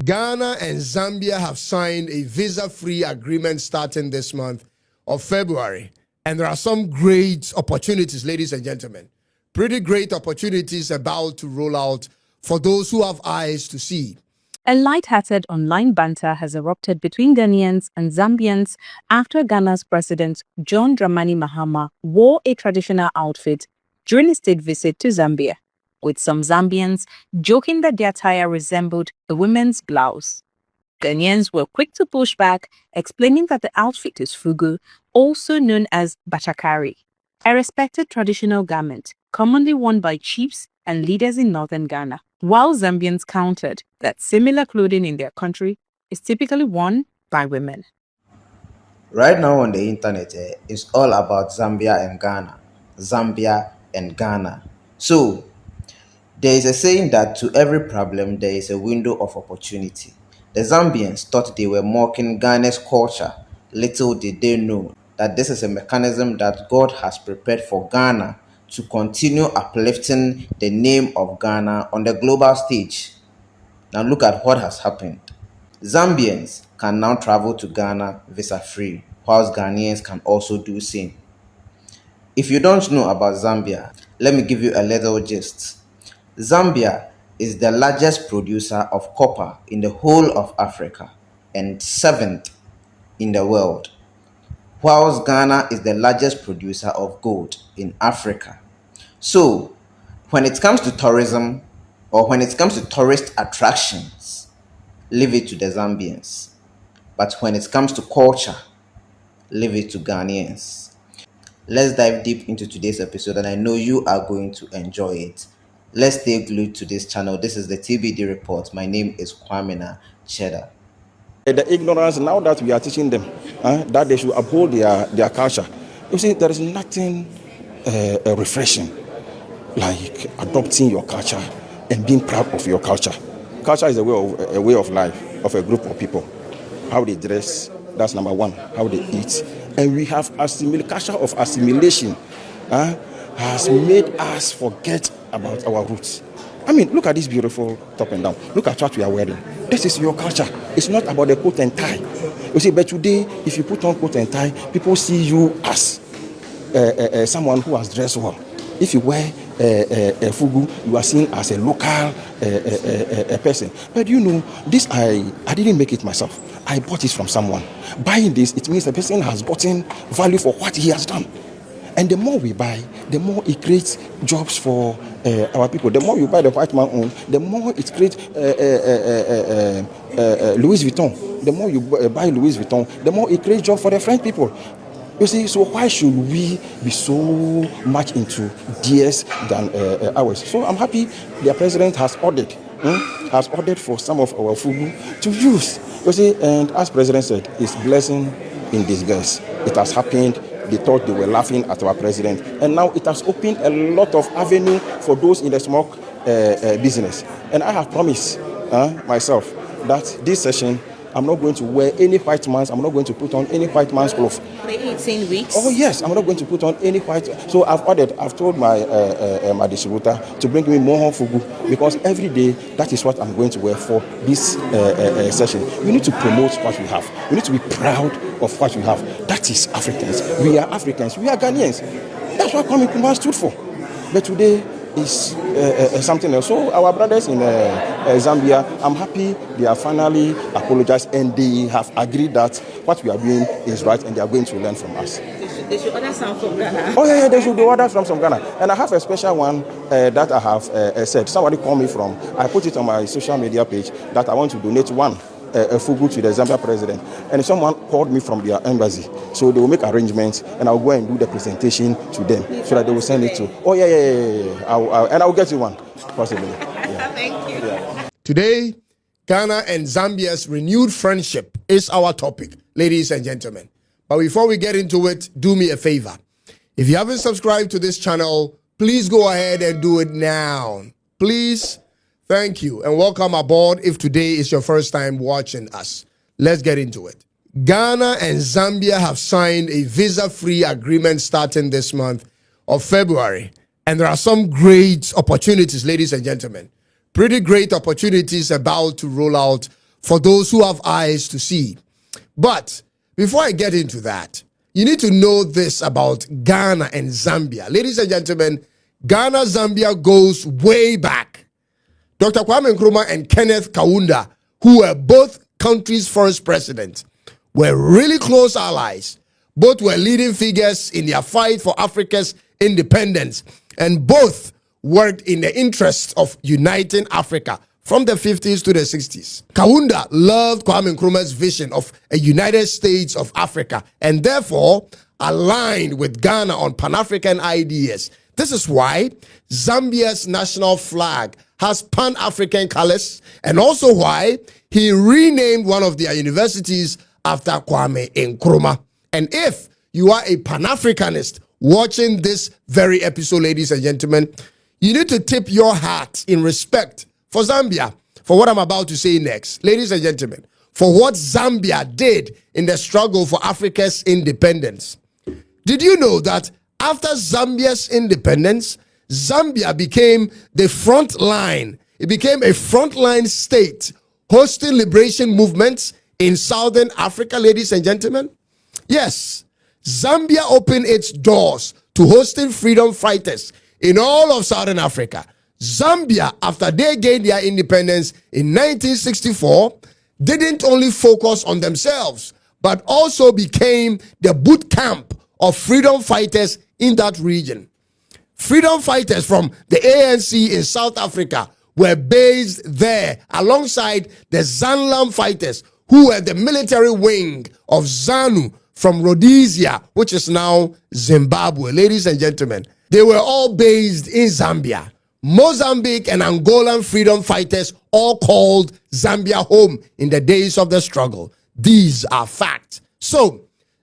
Ghana and Zambia have signed a visa-free agreement starting this month of February. And there are some great opportunities, ladies and gentlemen. Pretty great opportunities about to roll out for those who have eyes to see. A light-hearted online banter has erupted between Ghanaians and Zambians after Ghana's President John Mahama wore a traditional outfit during a state visit to Zambia, with some Zambians joking that the attire resembled a women's blouse. Ghanaians were quick to push back, explaining that the outfit is Fugu, also known as bachakari, a respected traditional garment commonly worn by chiefs and leaders in northern Ghana, while Zambians countered that similar clothing in their country is typically worn by women. Right now on the internet, it's all about Zambia and Ghana. Zambia and Ghana. So, there is a saying that to every problem, there is a window of opportunity. The Zambians thought they were mocking Ghana's culture. Little did they know that this is a mechanism that God has prepared for Ghana to continue uplifting the name of Ghana on the global stage. Now look at what has happened. Zambians can now travel to Ghana visa-free, whilst Ghanaians can also do same. If you don't know about Zambia, let me give you a little gist. Zambia is the largest producer of copper in the whole of Africa and 7th in the world, whilst Ghana is the largest producer of gold in Africa. So, when it comes to tourism or when it comes to tourist attractions, leave it to the Zambians. But when it comes to culture, leave it to Ghanaians. Let's dive deep into today's episode, and I know you are going to enjoy it. Let's stay glued to this channel. This is the TBD Report. My name is Kwamina Cheddar. The ignorance, now that we are teaching them that they should uphold their culture. You see, there is nothing refreshing like adopting your culture and being proud of your culture. Culture is a way of life of a group of people. How they dress, that's number one. How they eat. And we have culture of assimilation has made us forget about our roots. I mean, look at this beautiful top and down. Look at what we are wearing. This is your culture. It's not about the coat and tie. You see, but today, if you put on coat and tie, people see you as someone who has dressed well. If you wear a Fugu, you are seen as a local person. But you know, this I didn't make it myself. I bought it from someone. Buying this, it means the person has gotten value for what he has done. And the more we buy, the more it creates jobs for our people. The more you buy the white man own, the more it creates Louis Vuitton. The more you buy Louis Vuitton, the more it creates jobs for the French people. You see, so why should we be so much into theirs than ours? So I'm happy the president has ordered for some of our Fugu to use. You see, and as president said, it's blessing in disguise. It has happened. They thought they were laughing at our president. And now it has opened a lot of avenue for those in the smoke business. And I have promised myself that this session, I'm not going to wear any white man's, I'm not going to put on any white man's clothes. For 18 weeks? Oh yes, I'm not going to put on any white. So I've told my my distributor to bring me more Fugu, because every day that is what I'm going to wear for this session. We need to promote what we have. We need to be proud of what we have. That is Africans. We are Africans. We are Ghanaians. That's what Kwame Nkrumah stood for. But today is something else. So our brothers in Zambia, I'm happy they have finally apologized and they have agreed that what we are doing is right and they are going to learn from us. They should order some from Ghana. Oh yeah, they should be ordered from some Ghana. And I have a special one that I have said. Somebody called me from. I put it on my social media page that I want to donate one a Fugu to the Zambia president. And someone called me from their embassy. So they will make arrangements and I'll go and do the presentation to them so that they will send it to. Oh yeah. And I'll get you one, possibly. Yeah. Thank you. Yeah. Today, Ghana and Zambia's renewed friendship is our topic, ladies and gentlemen. But before we get into it, do me a favor. If you haven't subscribed to this channel, please go ahead and do it now. Please. Thank you and welcome aboard if today is your first time watching us. Let's get into it. Ghana and Zambia have signed a visa-free agreement starting this month of February. And there are some great opportunities, ladies and gentlemen. Pretty great opportunities about to roll out for those who have eyes to see. But before I get into that, you need to know this about Ghana and Zambia. Ladies and gentlemen, Ghana, Zambia goes way back. Dr. Kwame Nkrumah and Kenneth Kaunda, who were both countries' first presidents, were really close allies. Both were leading figures in their fight for Africa's independence, and both worked in the interest of uniting Africa from the 50s to the 60s. Kaunda loved Kwame Nkrumah's vision of a United States of Africa and therefore aligned with Ghana on Pan-African ideas. This is why Zambia's national flag has Pan-African colors, and also why he renamed one of their universities after Kwame Nkrumah. And if you are a Pan-Africanist watching this very episode, ladies and gentlemen, you need to tip your hat in respect for Zambia, for what I'm about to say next. Ladies and gentlemen, for what Zambia did in the struggle for Africa's independence. Did you know that after Zambia's independence, Zambia became the front line? It became a frontline state hosting liberation movements in Southern Africa, ladies and gentlemen. Yes, Zambia opened its doors to hosting freedom fighters in all of Southern Africa. Zambia, after they gained their independence in 1964, didn't only focus on themselves, but also became the boot camp of freedom fighters in that region. Freedom fighters from the ANC in South Africa were based there alongside the Zanlam fighters, who were the military wing of ZANU from Rhodesia, which is now Zimbabwe. Ladies and gentlemen, they were all based in Zambia. Mozambique and Angolan freedom fighters all called Zambia home in the days of the struggle. These are facts. So,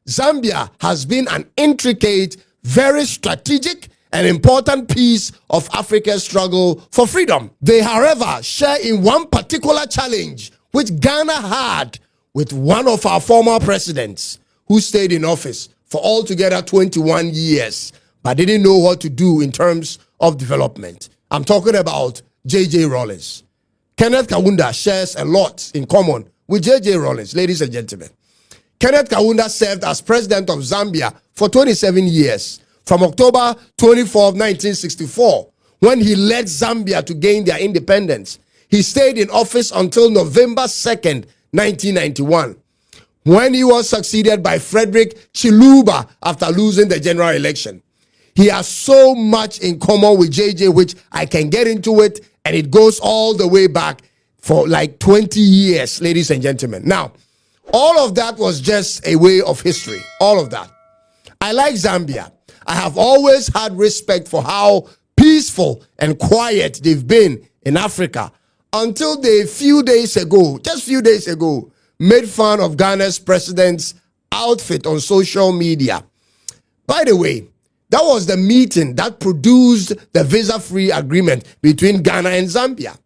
Zambia has been an intricate, very strategic and important piece of Africa's struggle for freedom. They, however, share in one particular challenge which Ghana had with one of our former presidents who stayed in office for altogether 21 years but didn't know what to do in terms of development. I'm talking about J.J. Rawlings. Kenneth Kaunda shares a lot in common with J.J. Rawlings, ladies and gentlemen. Kenneth Kaunda served as president of Zambia for 27 years, from October 24, 1964, when he led Zambia to gain their independence. He stayed in office until November 2nd, 1991, when he was succeeded by Frederick Chiluba after losing the general election. He has so much in common with JJ, which I can get into it, and it goes all the way back for like 20 years, ladies and gentlemen. Now, all of that was just a way of history, all of that. I like Zambia. I have always had respect for how peaceful and quiet they've been in Africa until they, just few days ago, made fun of Ghana's president's outfit on social media. By the way, that was the meeting that produced the visa-free agreement between Ghana and Zambia.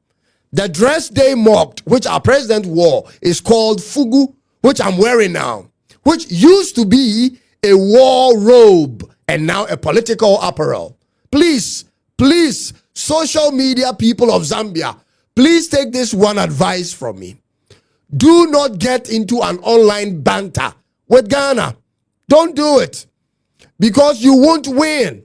The dress they mocked, which our president wore, is called Fugu, which I'm wearing now, which used to be a war robe and now a political apparel. Please, social media people of Zambia, please take this one advice from me. Do not get into an online banter with Ghana. Don't do it, because you won't win.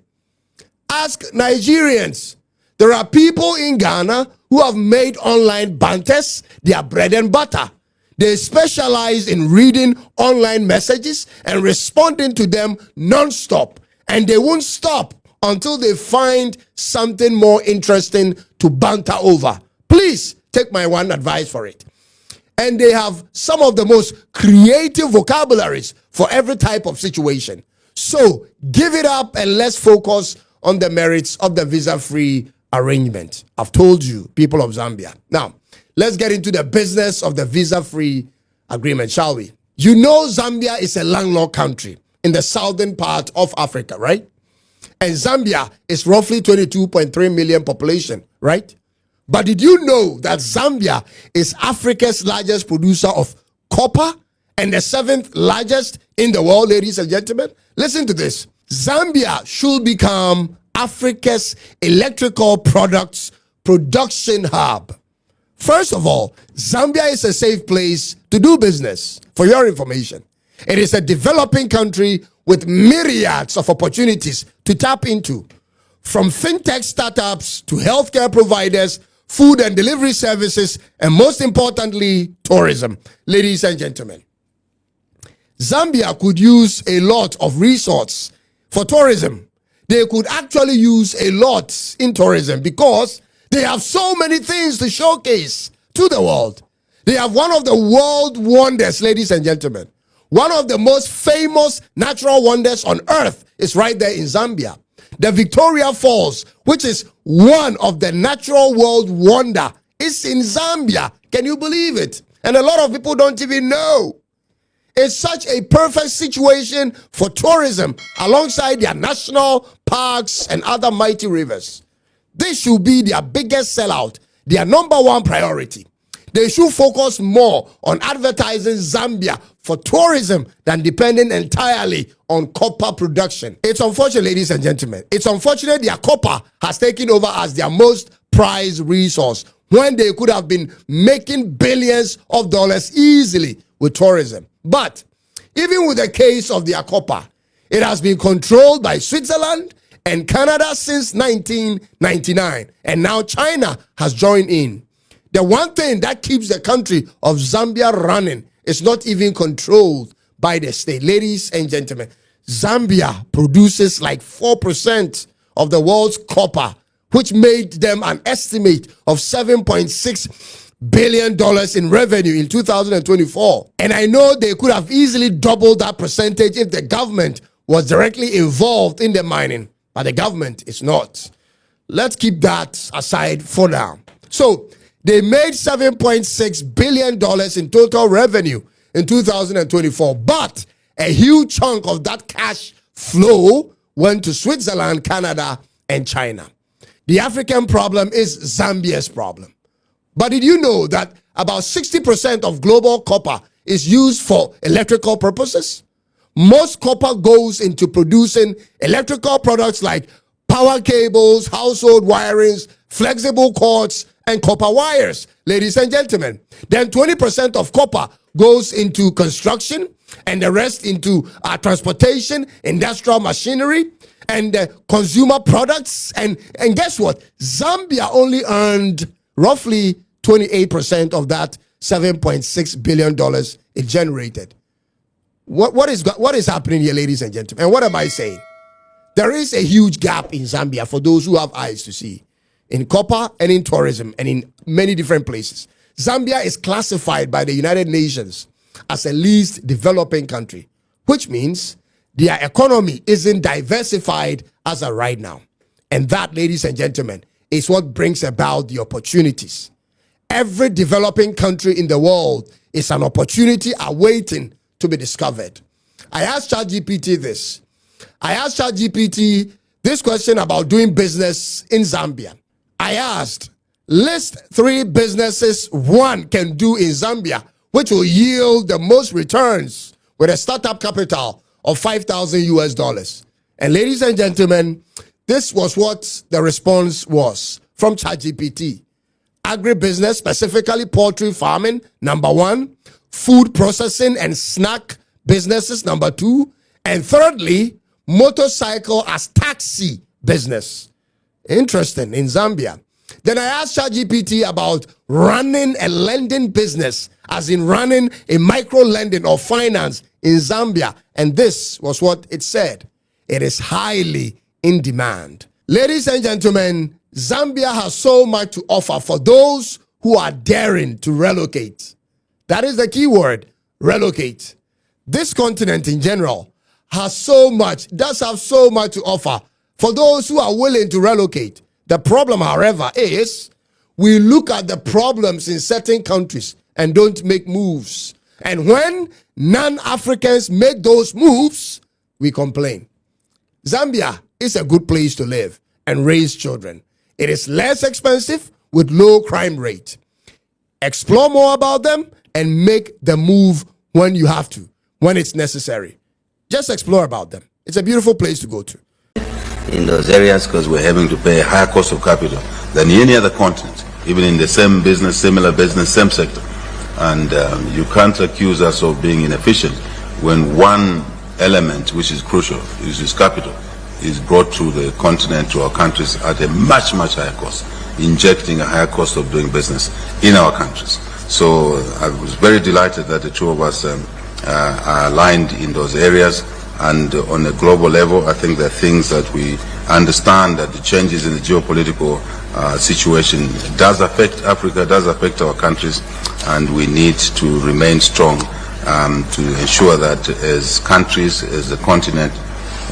Ask Nigerians. There are people in Ghana who have made online banters their bread and butter. They specialize in reading online messages and responding to them non-stop. And they won't stop until they find something more interesting to banter over. Please take my one advice for it. And they have some of the most creative vocabularies for every type of situation. So give it up and let's focus on the merits of the visa-free arrangement. I've told you, people of Zambia. Now, let's get into the business of the visa-free agreement, shall we? You know Zambia is a landlocked country in the southern part of Africa, right? And Zambia is roughly 22.3 million population, right? But did you know that Zambia is Africa's largest producer of copper and the 7th largest in the world, ladies and gentlemen? Listen to this. Zambia should become Africa's electrical products production hub. First of all, Zambia is a safe place to do business. For your information, it is a developing country with myriads of opportunities to tap into, from fintech startups to healthcare providers, food and delivery services, and most importantly, tourism. Ladies and gentlemen, Zambia could use a lot of resources for tourism. They could actually use a lot in tourism because they have so many things to showcase to the world. They have one of the world wonders, ladies and gentlemen. One of the most famous natural wonders on earth is right there in Zambia. The Victoria Falls, which is one of the natural world wonder, is in Zambia. Can you believe it? And a lot of people don't even know. It's such a perfect situation for tourism alongside their national parks and other mighty rivers. This should be their biggest sellout, their number one priority. They should focus more on advertising Zambia for tourism than depending entirely on copper production. It's unfortunate, ladies and gentlemen. It's unfortunate their copper has taken over as their most prized resource when they could have been making billions of dollars easily with tourism. But even with the case of their copper, it has been controlled by Switzerland and Canada since 1999. And now China has joined in. The one thing that keeps the country of Zambia running is not even controlled by the state. Ladies and gentlemen, Zambia produces like 4% of the world's copper, which made them an estimate of $7.6 billion in revenue in 2024. And I know they could have easily doubled that percentage if the government was directly involved in the mining, but the government is not. Let's keep that aside for now. So they made $7.6 billion in total revenue in 2024, but a huge chunk of that cash flow went to Switzerland, Canada, and China. The African problem is Zambia's problem. But did you know that about 60% of global copper is used for electrical purposes? Most copper goes into producing electrical products like power cables, household wirings, flexible cords, and copper wires, ladies and gentlemen. Then 20% of copper goes into construction, and the rest into transportation, industrial machinery, and consumer products. And guess what? Zambia only earned roughly 28% of that $7.6 billion it generated. What is happening here, ladies and gentlemen? And what am I saying? There is a huge gap in Zambia for those who have eyes to see, in copper and in tourism and in many different places. Zambia is classified by the United Nations as a least developing country, which means their economy isn't diversified as of right now. And that, ladies and gentlemen, is what brings about the opportunities. Every developing country in the world is an opportunity awaiting to be discovered. I asked ChatGPT this. I asked ChatGPT this question about doing business in Zambia. I asked, list 3 businesses one can do in Zambia which will yield the most returns with a startup capital of $5,000 US. And ladies and gentlemen, this was what the response was from ChatGPT. Agribusiness, specifically poultry farming, number 1. Food processing and snack businesses, number 2. And thirdly, motorcycle as taxi business. Interesting, in Zambia. Then I asked ChatGPT about running a lending business, as in running a micro lending or finance in Zambia. And this was what it said. It is highly in demand. Ladies and gentlemen, Zambia has so much to offer for those who are daring to relocate. That is the key word, relocate. This continent in general does have so much to offer for those who are willing to relocate. The problem, however, is we look at the problems in certain countries and don't make moves. And when non-Africans make those moves, we complain. Zambia is a good place to live and raise children. It is less expensive with low crime rate. Explore more about them and make the move when you have to, when it's necessary. Just explore about them. It's a beautiful place to go to. In those areas, because we're having to pay a higher cost of capital than any other continent. even in the same business, similar business, same sector. And you can't accuse us of being inefficient when one element, which is crucial, which is capital, is brought to the continent, to our countries, at a much, much higher cost, injecting a higher cost of doing business in our countries. So I was very delighted that the two of us are aligned in those areas. And on a global level, I think there are things that we understand, that the changes in the geopolitical situation does affect Africa, does affect our countries, and we need to remain strong to ensure that as countries, as a continent,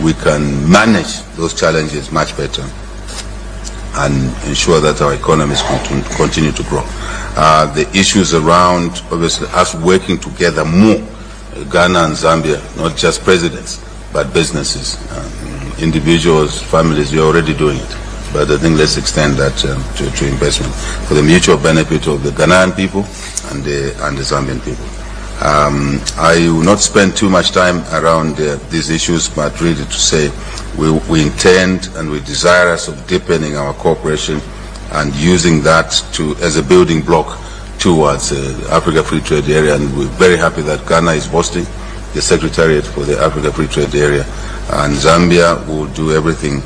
we can manage those challenges much better and ensure that our economies continue to grow. The issues around, obviously, us working together more, Ghana and Zambia, not just presidents, but businesses, individuals, families, we're already doing it. But I think let's extend that to investment for the mutual benefit of the Ghanaian people and the Zambian people. I will not spend too much time around these issues, but really to say we intend and we're desirous of deepening our cooperation and using that as a building block towards the Africa Free Trade Area. And we're very happy that Ghana is hosting the Secretariat for the Africa Free Trade Area, and Zambia will do everything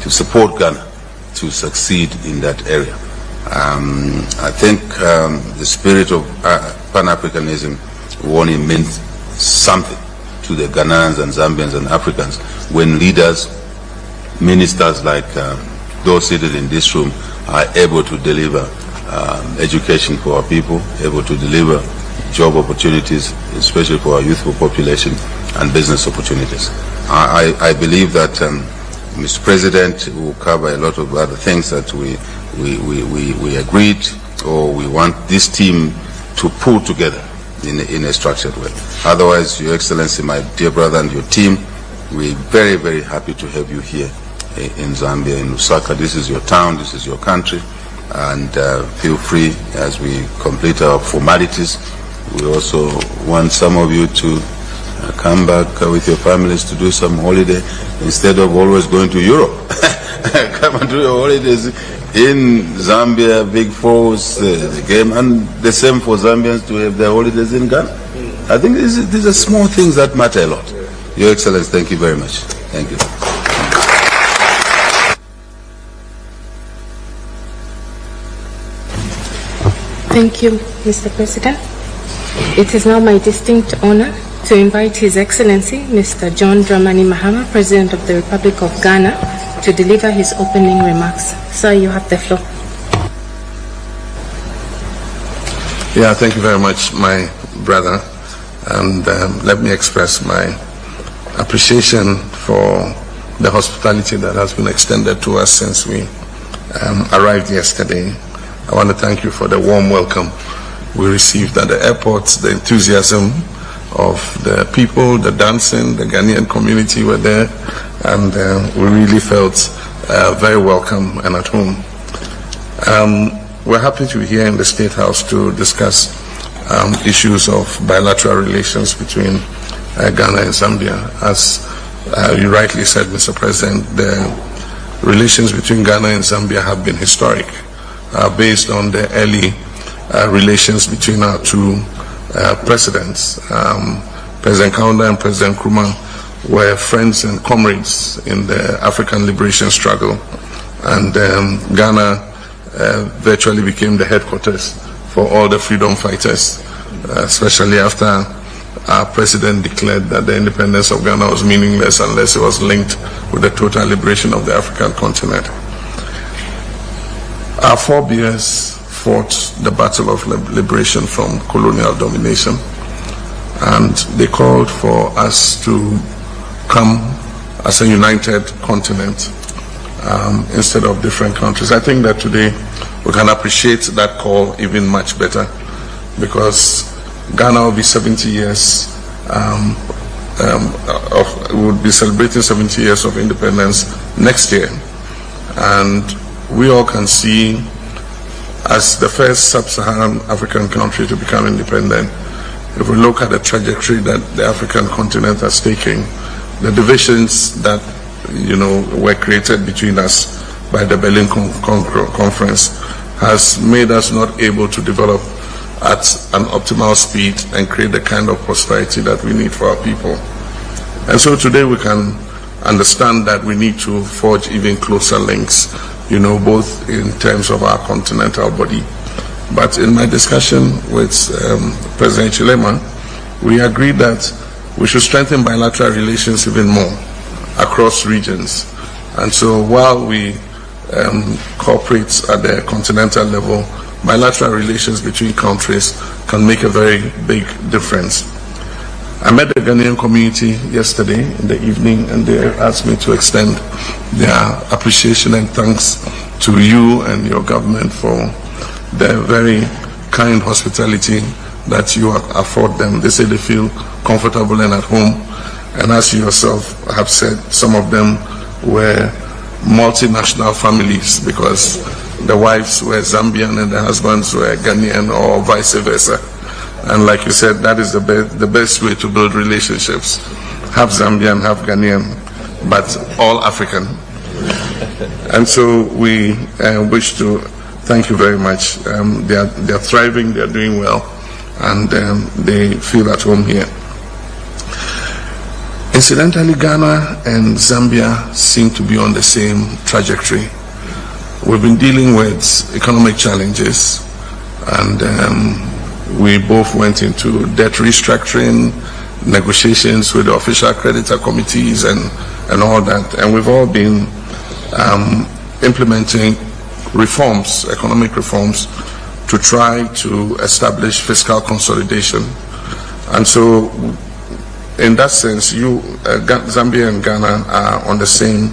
to support Ghana to succeed in that area. I think the spirit of Pan-Africanism only meant something to the Ghanaians and Zambians and Africans when leaders, ministers like those seated in this room are able to deliver education for our people, able to deliver job opportunities, especially for our youthful population, and business opportunities. I believe that Mr. President will cover a lot of other things that we agreed, or we want this team to pull together in a structured way. Otherwise, Your Excellency, my dear brother, and your team, we're very, very happy to have you here in Zambia, in Lusaka. This is your town, this is your country, and feel free as we complete our formalities. We also want some of you to come back with your families to do some holiday instead of always going to Europe. Come and do your holidays in Zambia, Big Falls, the game, and the same for Zambians to have their holidays in Ghana. I think these are small things that matter a lot. Your Excellency, thank you very much. Thank you. Thank you, Mr. President. It is now my distinct honor to invite His Excellency, Mr. John Dramani Mahama, President of the Republic of Ghana, to deliver his opening remarks. Sir, you have the floor. Yeah, thank you very much, my brother. And let me express my appreciation for the hospitality that has been extended to us since we arrived yesterday. I want to thank you for the warm welcome we received at the airport, the enthusiasm of the people, the dancing, the Ghanaian community were there, and we really felt very welcome and at home. We're happy to be here in the State House to discuss issues of bilateral relations between Ghana and Zambia. As you rightly said, Mr. President, the relations between Ghana and Zambia have been historic, based on the early relations between our two presidents. President Kaunda and President Nkrumah were friends and comrades in the African liberation struggle, and Ghana virtually became the headquarters for all the freedom fighters, especially after our president declared that the independence of Ghana was meaningless unless it was linked with the total liberation of the African continent. Our forebears fought the battle of liberation from colonial domination, and they called for us to come as a united continent instead of different countries. I think that today we can appreciate that call even much better, because Ghana will be 70 years would be celebrating 70 years of independence next year, and we all can see, as the first sub-Saharan African country to become independent, if we look at the trajectory that the African continent has taken, the divisions that were created between us by the Berlin Conference has made us not able to develop at an optimal speed and create the kind of prosperity that we need for our people. And so today we can understand that we need to forge even closer links, both in terms of our continental body. But in my discussion with President Chilema, we agreed that we should strengthen bilateral relations even more across regions. And so while we cooperate at the continental level, bilateral relations between countries can make a very big difference. I met the Ghanaian community yesterday in the evening, and they asked me to extend their appreciation and thanks to you and your government for the very kind hospitality that you afford them. They say they feel comfortable and at home, and as you yourself have said, some of them were multinational families because the wives were Zambian and the husbands were Ghanaian, or vice versa. And like you said, that is the best way to build relationships. Have Zambian, have Ghanaian, but all African. And so we wish to thank you very much. They are thriving, they are doing well, and they feel at home here. Incidentally, Ghana and Zambia seem to be on the same trajectory. We've been dealing with economic challenges, and we both went into debt restructuring, negotiations with the official creditor committees and all that. And we've all been implementing reforms, economic reforms, to try to establish fiscal consolidation. And so in that sense, Zambia and Ghana are on the same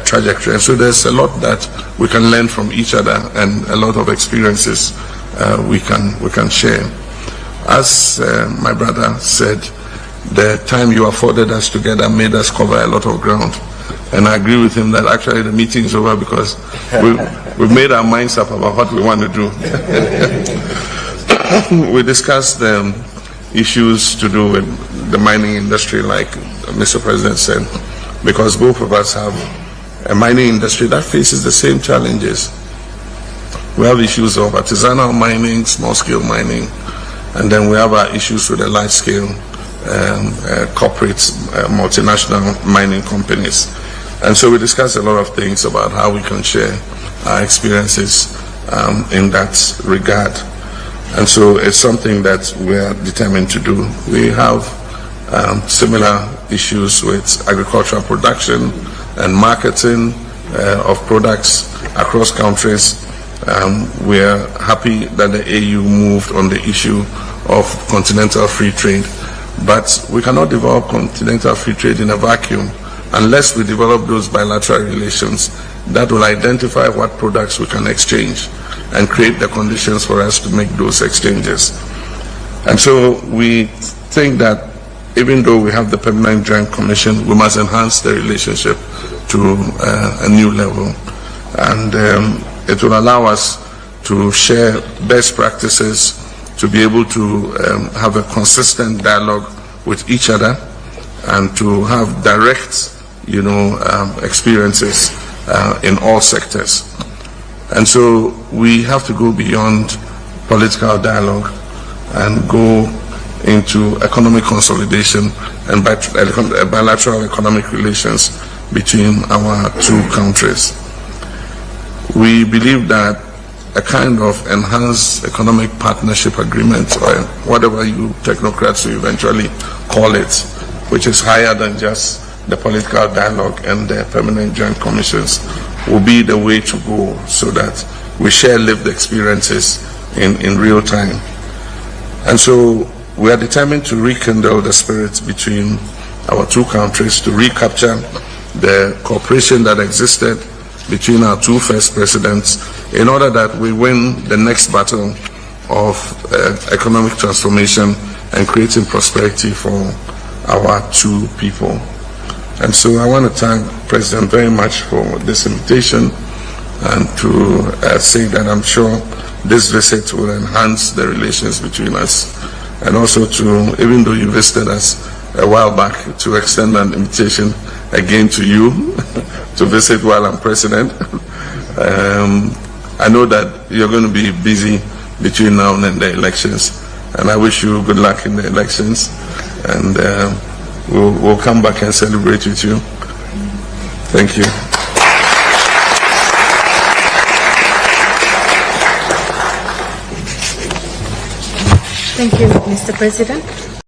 trajectory. And so there's a lot that we can learn from each other and a lot of experiences we can share. As my brother said, the time you afforded us together made us cover a lot of ground. And I agree with him that actually the meeting is over because we've made our minds up about what we want to do. We discussed issues to do with the mining industry, like Mr. President said, because both of us have a mining industry that faces the same challenges. We have issues of artisanal mining, small-scale mining, and then we have our issues with the large-scale corporate multinational mining companies. And so we discussed a lot of things about how we can share our experiences in that regard. And so it's something that we are determined to do. We have similar issues with agricultural production and marketing of products across countries. We are happy that the AU moved on the issue of continental free trade, but we cannot develop continental free trade in a vacuum unless we develop those bilateral relations that will identify what products we can exchange and create the conditions for us to make those exchanges. And so we think that even though we have the Permanent Joint Commission, we must enhance the relationship to a new level. And it will allow us to share best practices, to be able to have a consistent dialogue with each other, and to have direct, experiences in all sectors. And so we have to go beyond political dialogue and go into economic consolidation and bilateral economic relations between our two countries. We believe that a kind of enhanced economic partnership agreement, or whatever you technocrats will eventually call it, which is higher than just the political dialogue and the Permanent Joint Commissions, will be the way to go, so that we share lived experiences in real time. And so we are determined to rekindle the spirit between our two countries, to recapture the cooperation that existed between our two first presidents, in order that we win the next battle of economic transformation and creating prosperity for our two people. And so I want to thank President very much for this invitation, and to say that I'm sure this visit will enhance the relations between us, and also to, even though you visited us a while back, to extend an invitation again to you to visit while I'm president. I know that you're going to be busy between now and the elections, and I wish you good luck in the elections, and we'll come back and celebrate with you. Thank you. Thank you, Mr. President.